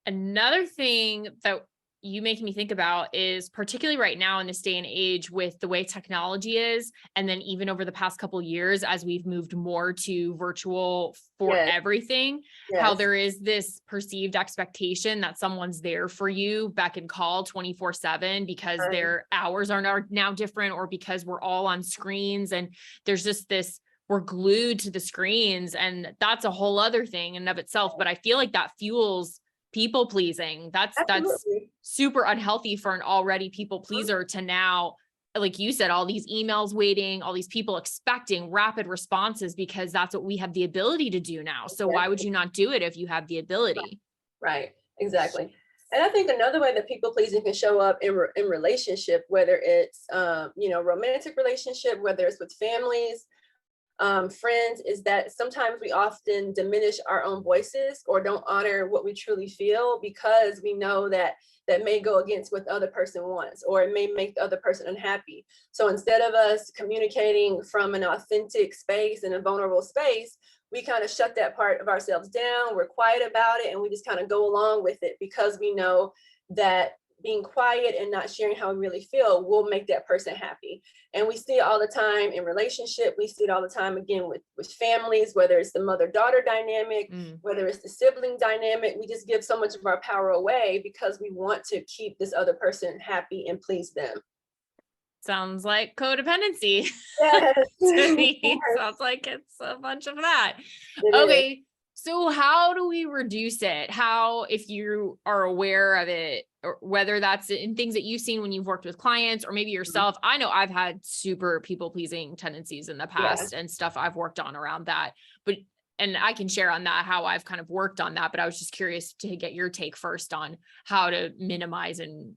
Another thing that you make me think about is particularly right now in this day and age with the way technology is, and then even over the past couple of years, as we've moved more to virtual for Yes, everything, how yes. there is this perceived expectation that someone's there for you, beck and call 24/7 because Right. their hours are now different, or because we're all on screens and there's just this, we're glued to the screens, and that's a whole other thing in and of itself. But I feel like that fuels people pleasing. That's Absolutely. super unhealthy for an already people Mhm. pleaser to now, like you said, all these emails waiting, all these people expecting rapid responses because that's what we have the ability to do now. So why would Exactly. you not do it if you have the ability? Right. Exactly. And I think another way that people pleasing can show up in relationship, whether it's romantic relationship, whether it's with families, friends, is that sometimes we often diminish our own voices or don't honor what we truly feel because we know that that may go against what the other person wants, or it may make the other person unhappy. So instead of us communicating from an authentic space and a vulnerable space, we kind of shut that part of ourselves down. We're quiet about it and we just kind of go along with it because we know that being quiet and not sharing how we really feel will make that person happy. And we see it all the time in relationship. We see it all the time again with families, whether it's the mother-daughter dynamic, Mm. whether it's the sibling dynamic. We just give so much of our power away because we want to keep this other person happy and please them. Sounds like codependency Yes. to me. Yes, Sounds like it's a bunch of that. it is. Okay. So how do we reduce it? How, if you are aware of it, or whether that's in things that you've seen when you've worked with clients or maybe Mhm. yourself? I know I've had super people pleasing tendencies in the Yeah. past and stuff I've worked on around that, but, and I can share on that, how I've kind of worked on that, but I was just curious to get your take first on how to minimize and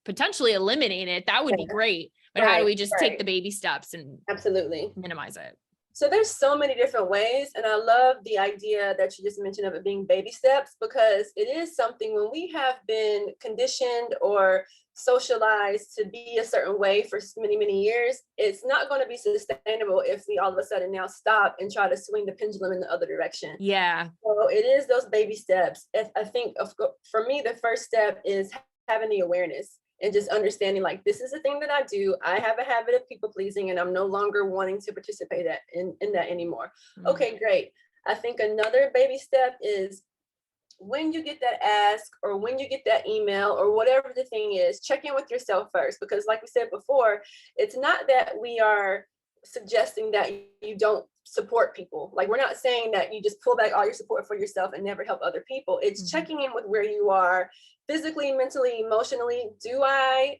potentially eliminate it. That would be Yeah. great. But how do Right. we just take Right. the baby steps and Absolutely. minimize it? So there's so many different ways, and I love the idea that you just mentioned of it being baby steps, because it is something when we have been conditioned or socialized to be a certain way for many, many years, it's not going to be sustainable if we all of a sudden now stop and try to swing the pendulum in the other direction. Yeah. So it is those baby steps. I think for me, the first step is having the awareness and just understanding, like, this is a thing that I do. I have a habit of people pleasing and I'm no longer wanting to participate in that anymore. Mm. Okay, great. I think another baby step is when you get that ask or when you get that email or whatever the thing is, check in with yourself first. Because, like we said before, it's not that we are suggesting that you don't support people. Like, we're not saying that you just pull back all your support for yourself and never help other people. It's Mhm. checking in with where you are physically, mentally, emotionally.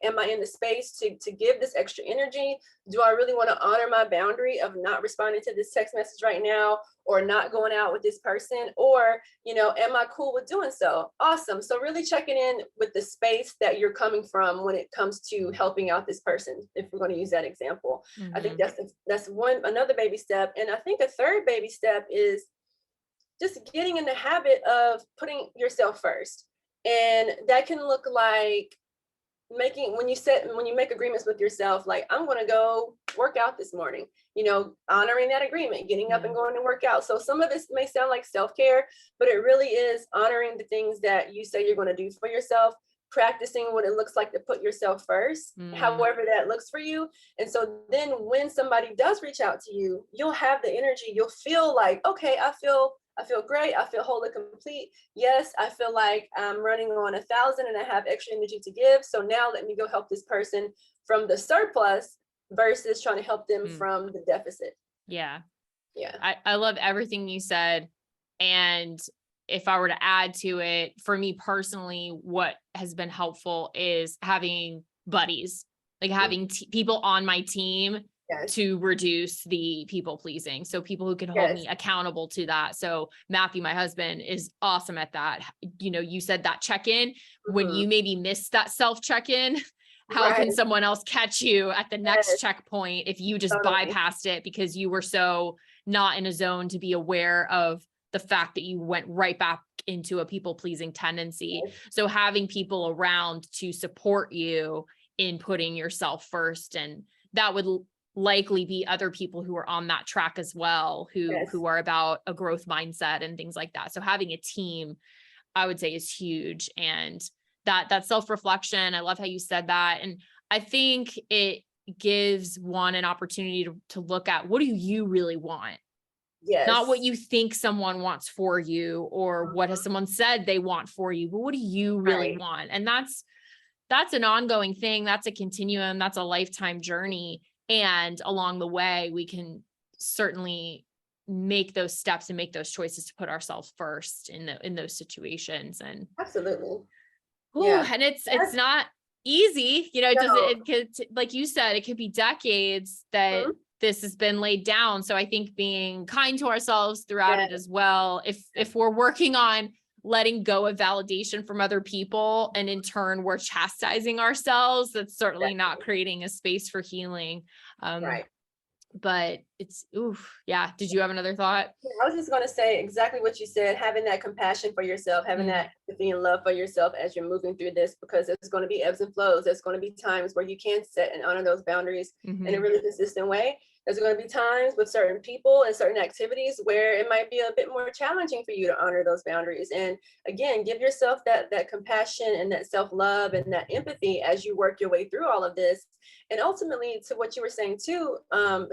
Am I in the space to give this extra energy? Do I really want to honor my boundary of not responding to this text message right now, or not going out with this person? Or, am I cool with doing so? Awesome. So really checking in with the space that you're coming from when it comes to helping out this person, if we're going to use that example. I think Mhm. that's another baby step. And I think a third baby step is just getting in the habit of putting yourself first. And that can look like making when you make agreements with yourself, like, I'm going to go work out this morning, honoring that agreement, getting up Yeah. and going to work out. So some of this may sound like self-care, but it really is honoring the things that you say you're going to do for yourself, practicing what it looks like to put yourself first, Mm. however that looks for you. And so then when somebody does reach out to you, you'll have the energy. You'll feel like, okay, I feel great. I feel whole and complete. Yes, I feel like I'm running on 1,000 and I have extra energy to give. So now let me go help this person from the surplus versus trying to help them Mm. from the deficit. Yeah. Yeah. I love everything you said. And if I were to add to it, for me personally, what has been helpful is having buddies, like Mhm. having people on my team Yes. to reduce the people pleasing. So people who can hold Yes. me accountable to that. So Matthew, my husband, is awesome at that. You said that check-in, when Mhm. you maybe miss that self check-in, how Right. can someone else catch you at the next Yes. checkpoint if you just Totally. bypassed it because you were so not in a zone to be aware of the fact that you went right back into a people pleasing tendency. Yes. So having people around to support you in putting yourself first, and that would likely be other people who are on that track as well, who Yes. are about a growth mindset and things like that. So having a team I would say is huge. And that self-reflection, I love how you said that. And I think it gives one an opportunity to look at, what do you really want? Not what Yes. you think someone wants for you, or what has someone said they want for you, but what do you really Right. want? And that's an ongoing thing. That's a continuum. That's a lifetime journey. And along the way, we can certainly make those steps and make those choices to put ourselves first in those situations. And Absolutely. oh, Yeah. and it's That's, not easy. It does no. it could, like you said, it could be decades that Mhm. this has been laid down. So I think being kind to ourselves throughout it Yes. as well. If we're working on letting go of validation from other people, and in turn we're chastising ourselves, that's certainly not Definitely. creating a space for healing. Um, Right. but it's, oof, yeah. Did you have another thought? Yeah, I was just going to say exactly what you said, having that compassion for yourself, having Mm, that empathy and love for yourself as you're moving through this, because there's going to be ebbs and flows. There's going to be times where you can set and honor those boundaries in a mhm. really consistent way. There's going to be times with certain people and certain activities where it might be a bit more challenging for you to honor those boundaries. And again, give yourself that compassion and that self-love and that empathy as you work your way through all of this. And ultimately, to what you were saying too,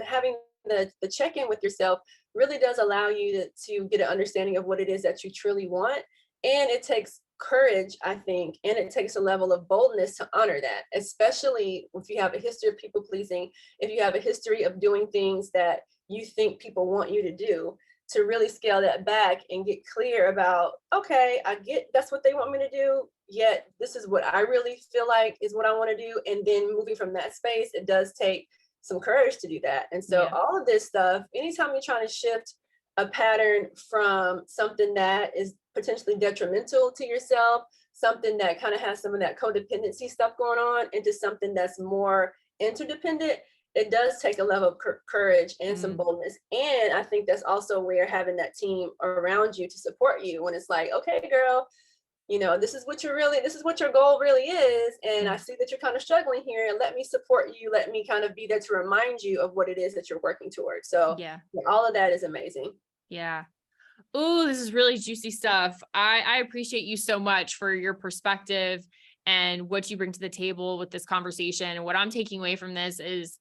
having the check-in with yourself really does allow you to get an understanding of what it is that you truly want. And it takes courage, I think, and it takes a level of boldness to honor that, especially if you have a history of people pleasing, if you have a history of doing things that you think people want you to do, to really scale that back and get clear about, okay, I get that's what they want me to do, yet this is what I really feel like is what I want to do. And then moving from that space, it does take some courage to do that. And so Yeah. all of this stuff, anytime you're trying to shift a pattern from something that is potentially detrimental to yourself, something that kind of has some of that codependency stuff going on, into something that's more interdependent, it does take a level of courage and some Mm, boldness. And I think that's also where having that team around you to support you when it's like, okay, girl, this is what your goal really is. And I mm, see that you're kind of struggling here. And let me support you. Let me kind of be there to remind you of what it is that you're working towards. So yeah. yeah, all of that is amazing. Yeah. Oh, this is really juicy stuff. I appreciate you so much for your perspective and what you bring to the table with this conversation. And what I'm taking away from this is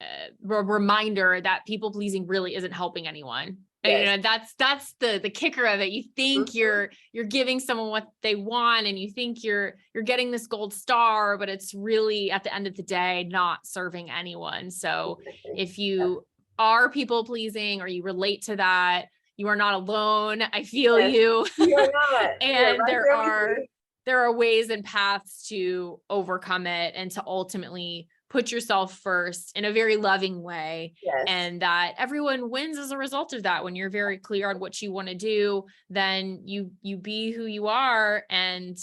a reminder that people pleasing really isn't helping anyone. Yes. That's the kicker of it. You think Mhm. you're giving someone what they want, and you think you're getting this gold star, but it's really at the end of the day not serving anyone. So Exactly. if you are people pleasing or you relate to that, you are not alone. I feel Yes. you. You are not. You are And right there with me. there are ways and paths to overcome it and to ultimately put yourself first in a very loving way. Yes. And that everyone wins as a result of that. When you're very clear on what you want to do, then you be who you are. And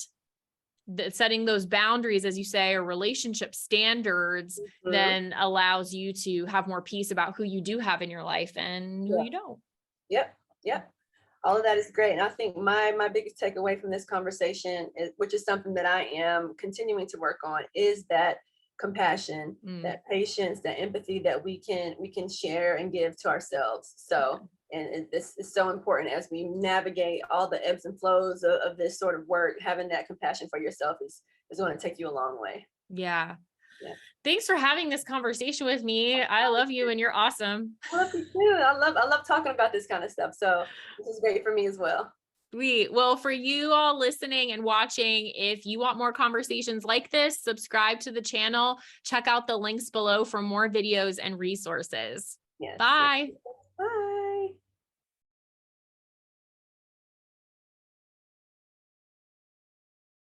setting those boundaries, as you say, or relationship standards, Mhm. then allows you to have more peace about who you do have in your life and who Yeah. you don't. Yep. Yep. All of that is great. And I think my biggest takeaway from this conversation is, which is something that I am continuing to work on, is that compassion, Mm, that patience, that empathy that we can share and give to ourselves. yeah. So, and this is so important as we navigate all the ebbs and flows of this sort of work. Having that compassion for yourself is going to take you a long way. Yeah. Yeah. Thanks for having this conversation with me. I love you and you're awesome. I love you too. I love talking about this kind of stuff. So this is great for me as well. Sweet. Well, for you all listening and watching, if you want more conversations like this, subscribe to the channel. Check out the links below for more videos and resources. Yes. Bye.